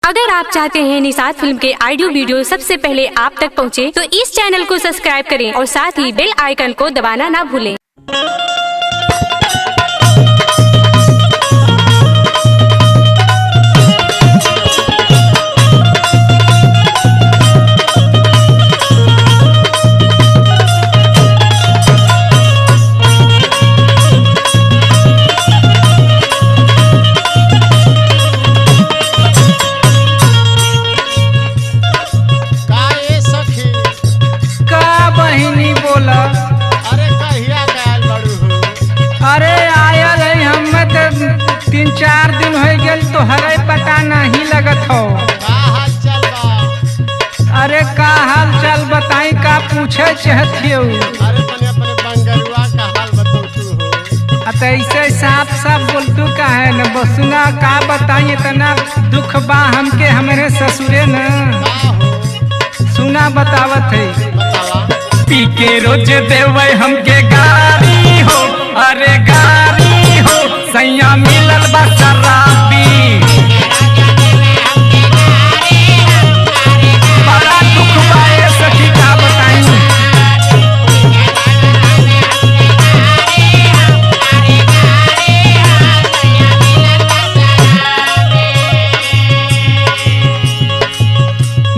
अगर आप चाहते हैं निषाद फिल्म के ऑडियो वीडियो सबसे पहले आप तक पहुंचे, तो इस चैनल को सब्सक्राइब करें और साथ ही बेल आइकन को दबाना ना भूलें। तीन चार दिन हो गए तो हरे पता नहीं लगत हो। का हाल चाल बा? अरे का हाल चाल बताई, का पूछे चाहती हो? अरे तने अपने बंगरुआ का हाल बताओ तू हो। तो ऐसे साफ साफ बोलतू का है न, बसुना का बताई, इतना दुख बा हमके हमारे ससुरे न। का हो? सुना बतावत है। बतावा। पी के रोज देवे हमके गारी हो, अरे गारी हो, सैया मिलल बा शराबी। बड़ा दुख बा ए सखी, का बताई।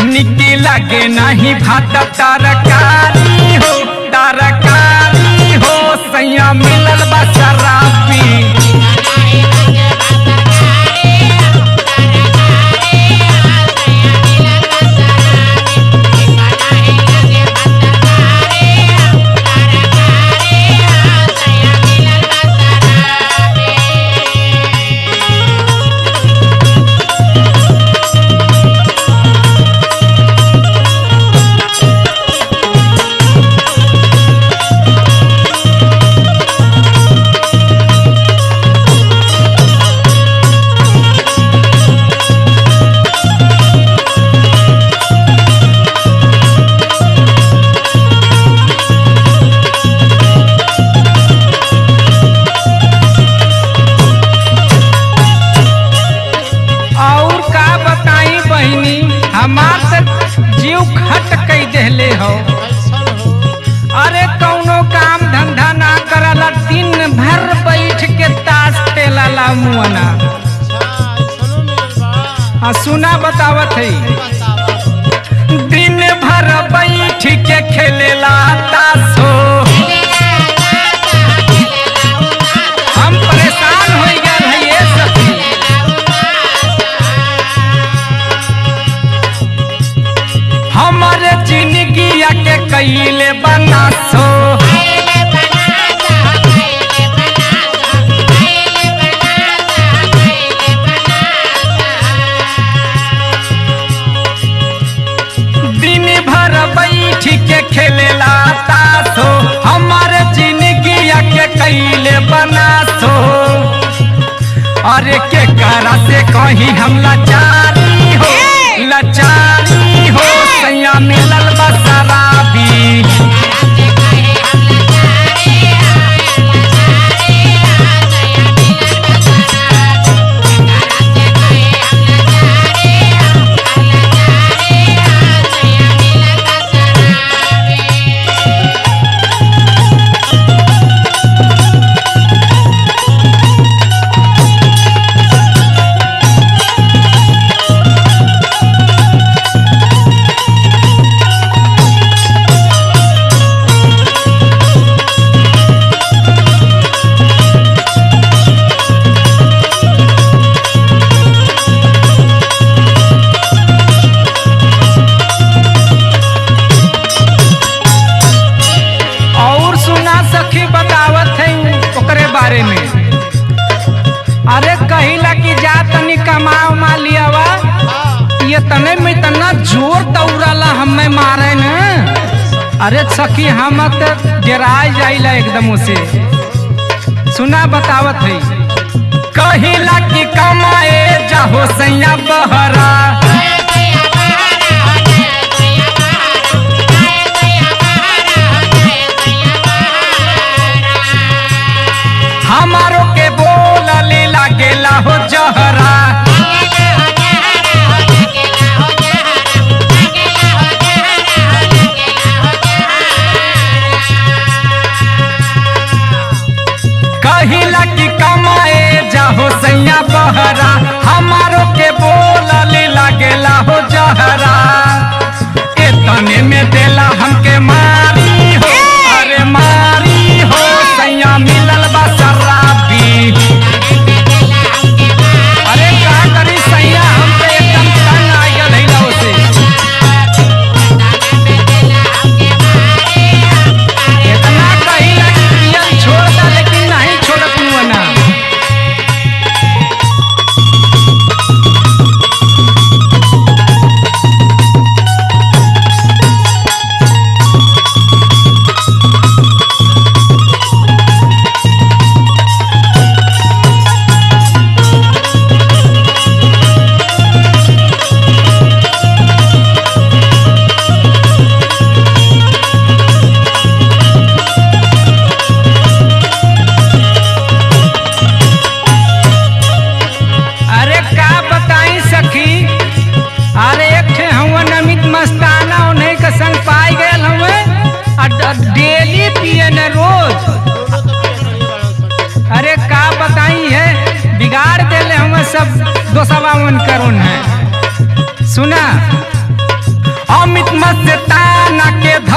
निकी लगे नहीं भात तरकारी हो, तरकारी हो, सैया मिलल बा शराबी। हमार तक जीव खट कई देले हो। कैसन हो? अरे कौनो काम धंधा ना करला, दिन भर बैठ के ताश खेलला मुअना। अच्छा ऐसनो मिलल बा? सुना बतावत है। बतावा। दिन भर बैठ के खेलेला ताश हो। हम परेशान हो गए है ये सखी। हमारे जिंदगी के कैले बनासो। दिन भर बैठ के खेलेला तासो, हमारे जिंदगी के कैले बनासो। अरे के करा से कहीं हम लाचारी हो, लाचारी हो, सैया मिलल बा शराबी। बारे में अरे कहिला कि जा तनी कमा उमा लियावा, ये तने में इतना जोर दौड़ाला हमें मारे न। अरे सखी हम डराई जाइला एकदम से। सुना बतावत है। कहिला कि कमाए जाहो सैया बहरा, हमारो के बोल ले लागेला हो जहरा।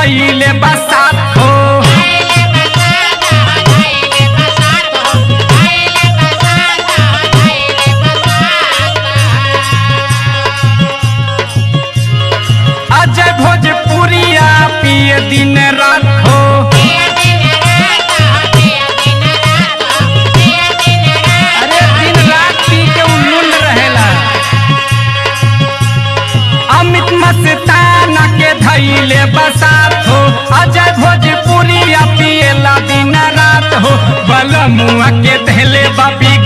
धैले बसात हो। अजय भोजपुरिया पिए दिन रात हो। अरे दिन रात पी के उल्लूल रहेला। अमित मस्ताना के धैले बसात हो। अजय भोजपुरिया पिएला दिन रात हो। बलमुआ के धैले बापी